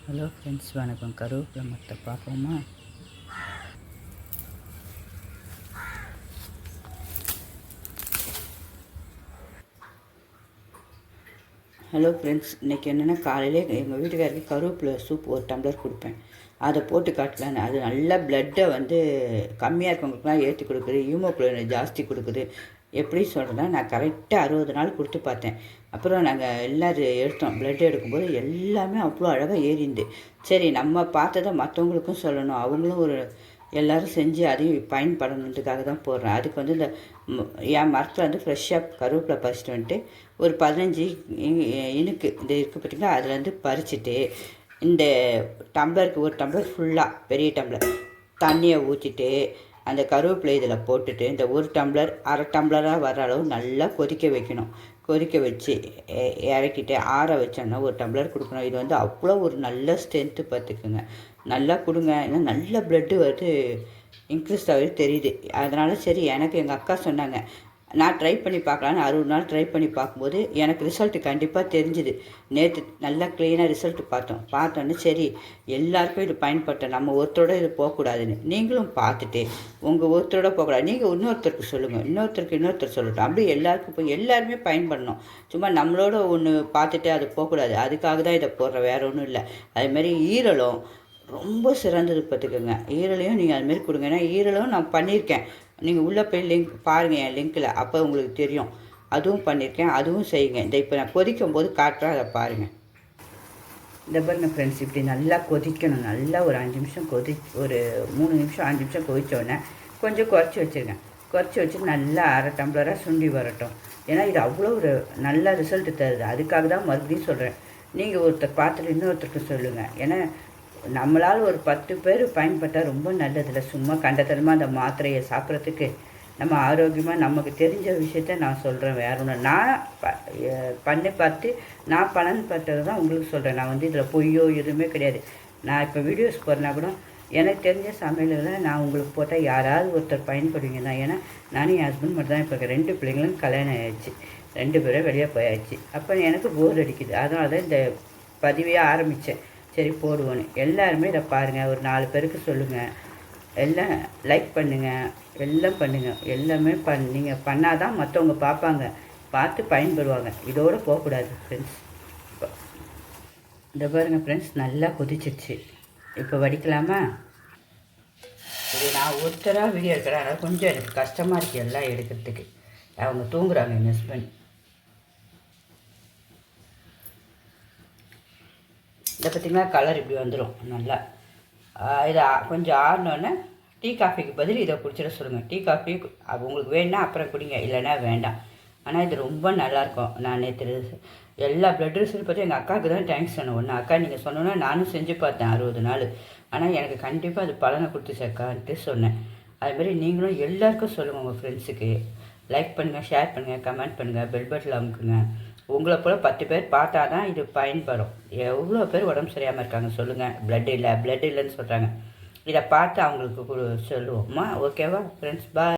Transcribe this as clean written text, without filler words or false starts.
Hello friends, வணக்கம். கருவேப்பிலை மரத்தை பார்ப்போமா? ஹலோ ஃப்ரெண்ட்ஸ், இன்றைக்கி என்னென்னா காலையிலே எங்கள் வீட்டுக்காரருக்கு கருவேப்பிலை சூப் ஒரு டம்ளர் கொடுப்பேன். அதை போட்டு காட்டலான்னு. அது நல்லா ப்ளட்டை கம்மியாக இருக்கவங்களுக்குலாம் ஏற்றி கொடுக்குது, ஹீமோகுளோபின் ஜாஸ்தி கொடுக்குது. எப்படி சொல்கிறேன்னா, நான் கரெக்டாக 60 நாள் கொடுத்து பார்த்தேன். அப்புறம் நாங்கள் எல்லோரும் எடுத்தோம். ப்ளட் எடுக்கும்போது எல்லாமே அவ்வளோ அழகாக ஏறிந்து. சரி, நம்ம பார்த்ததை மற்றவங்களுக்கும் சொல்லணும், அவங்களும் எல்லோரும் செஞ்சு அதையும் பயன்படணுன்றதுக்காக தான் போடுறேன். அதுக்கு இந்த என் மரத்தில் ஃப்ரெஷ்ஷாக கருவேப்பிலை பறிச்சிட்டு வந்துட்டு ஒரு 15 இனுக்கு இந்த இருக்குது பார்த்திங்களா, அதில் பறிச்சுட்டு இந்த டம்ளருக்கு ஒரு டம்ளர் ஃபுல்லாக பெரிய டம்ளர் தண்ணியை ஊற்றிட்டு அந்த கருவேப்பிலை இதில் போட்டுட்டு இந்த ஒரு டம்ளர் அரை டம்ளராக வர அளவு நல்லா கொதிக்க வைக்கணும். கொதிக்க வச்சு இறக்கிட்டு ஆற வச்சோன்னா ஒரு டம்ளர் கொடுக்கணும். இது அவ்வளோ ஒரு நல்ல ஸ்ட்ரென்த்து பார்த்துக்குங்க. நல்லா கொடுங்க, ஏன்னா நல்ல ப்ளட்டு இன்க்ரீஸ் ஆகுது தெரியுது. அதனால் சரி, எனக்கு எங்கள் அக்கா சொன்னாங்க, நான் ட்ரை பண்ணி பார்க்கலான்னு 60 நாள் ட்ரை பண்ணி பார்க்கும்போது எனக்கு ரிசல்ட்டு கண்டிப்பாக தெரிஞ்சுது. நேற்று நல்லா க்ளீனாக ரிசல்ட்டு பார்த்தோன்னே சரி, எல்லாருக்கும் இது பயன்பட்டோம், நம்ம ஒருத்தரோட இது போகக்கூடாதுன்னு. நீங்களும் பார்த்துட்டு உங்கள் ஒருத்தரோட போகக்கூடாது, நீங்கள் இன்னொருத்தருக்கு சொல்லுங்கள், இன்னொருத்தர் சொல்லட்டும். அப்படி எல்லாருக்கும் போய் எல்லாருமே பயன்படணும். சும்மா நம்மளோட ஒன்று பார்த்துட்டு அது போகக்கூடாது. அதுக்காக தான் இதை போடுறேன், வேறு ஒன்றும் இல்லை. அதுமாரி ஈரலும் ரொம்ப சிறந்தது பார்த்துக்கோங்க. ஈரலையும் நீங்கள் அதுமாரி கொடுங்க. ஏன்னா ஈரலும் நான் பண்ணியிருக்கேன். நீங்கள் உள்ளே போய் லிங்க் பாருங்கள், என் லிங்க்கில், அப்போ உங்களுக்கு தெரியும். அதுவும் பண்ணியிருக்கேன், அதுவும் செய்யுங்க. இந்த இப்போ நான் கொதிக்கும் போது காட்டுறேன், அதை பாருங்கள். இந்த பாருங்க ஃப்ரெண்ட்ஸ், இப்படி நல்லா கொதிக்கணும். நல்லா ஒரு 5 நிமிஷம் ஒரு 3 நிமிஷம் 5 நிமிஷம் கொதித்தோடனே கொஞ்சம் குறைச்சி வச்சுருங்க. குறைச்சி வச்சுட்டு நல்லா அரை டம்ளராக சுண்டி வரட்டும். ஏன்னா இது அவ்வளோ ஒரு நல்ல ரிசல்ட்டு தருது. அதுக்காக தான் மறுபடியும் சொல்கிறேன். நீங்கள் ஒருத்தர் பார்த்துட்டு இன்னொருத்தருக்கு சொல்லுங்கள். ஏன்னா நம்மளால் ஒரு 10 பேர் பயன்பட்டால் ரொம்ப நல்லதில்ல. சும்மா கண்டத்தனமாக அந்த மாத்திரையை சாப்பிட்றதுக்கு நம்ம ஆரோக்கியமாக நமக்கு தெரிஞ்ச விஷயத்த நான் சொல்கிறேன். வேற ஒன்று நான் பண்ணி பார்த்து நான் பலன் பட்டது தான் உங்களுக்கு சொல்கிறேன். நான் இதில் பொய்யோ எதுவுமே கிடையாது. நான் இப்போ வீடியோஸ் போகிறேன்னா கூட எனக்கு தெரிஞ்ச சமையல்களை நான் உங்களுக்கு போட்டால் யாராவது ஒருத்தர் பயன்படுவீங்க தான். ஏன்னா நானும் என் ஹஸ்பண்ட் மட்டும் தான் இப்போ 2 பிள்ளைங்களும் கல்யாணம் ஆகிடுச்சு, 2 பேரும் வெளியே போயாச்சு. அப்போ எனக்கு போர் அடிக்குது. அதனால தான் இந்த பதிவே ஆரம்பித்தேன். சரி போடுவோன்னு. எல்லாருமே இதை பாருங்கள், ஒரு 4 பேருக்கு சொல்லுங்கள், எல்லாம் லைக் பண்ணுங்கள், எல்லாம் பண்ணுங்கள். எல்லாமே நீங்கள் பண்ணால் தான் மற்றவங்க பார்ப்பாங்க, பார்த்து பயன்படுவாங்க. இதோடு போகக்கூடாது ஃப்ரெண்ட்ஸ். இந்த பாருங்கள் ஃப்ரெண்ட்ஸ், நல்லா கொதிச்சிருச்சு. இப்போ வடிக்கலாமா? இது நான் ஒருத்தராக வீடியோ எடுக்கிறேன், அதனால் கொஞ்சம் எனக்கு கஷ்டமாக இருக்குது எல்லாம் எடுக்கிறதுக்கு. அவங்க தூங்குறாங்க, என் ஹஸ்பண்ட். இதை பார்த்திங்கன்னா கலர் இப்படி வந்துடும் நல்லா. இதை கொஞ்சம் ஆறினோன்னே டீ காஃபிக்கு பதில் இதை குடிச்சிட சொல்லுங்கள். டீ காஃபி உங்களுக்கு வேணுன்னா அப்புறம் குடிங்க, இல்லைன்னா வேண்டாம். ஆனால் இது ரொம்ப நல்லாயிருக்கும். நான் நேற்று எல்லா ப்ளட் ரிசல்ட் பற்றி எங்கள் அக்காவுக்கு தான் தேங்க்ஸ் சொன்னேன். ஒன்று அக்கா நீங்கள் சொன்னோன்னா நானும் செஞ்சு பார்த்தேன் 60 நாள். ஆனால் எனக்கு கண்டிப்பாக அது பலனை கொடுத்துச்சக்கான்ட்டு சொன்னேன். அதுமாரி நீங்களும் எல்லாருக்கும் சொல்லுங்கள். உங்கள் ஃப்ரெண்ட்ஸுக்கு லைக் பண்ணுங்கள், ஷேர் பண்ணுங்கள், கமெண்ட் பண்ணுங்கள், பெல் பட்டில் அமுக்குங்க. உங்களை போல் 10 பேர் பார்த்தா தான் இது பயன்படும். எவ்வளோ பேர் உடம்பு சரியாமல் இருக்காங்க சொல்லுங்கள். ப்ளட் இல்லைன்னு சொல்கிறாங்க. இதை பார்த்து அவங்களுக்கு சொல்லுவோம்மா. ஓகேவா ஃப்ரெண்ட்ஸ்? பாய்.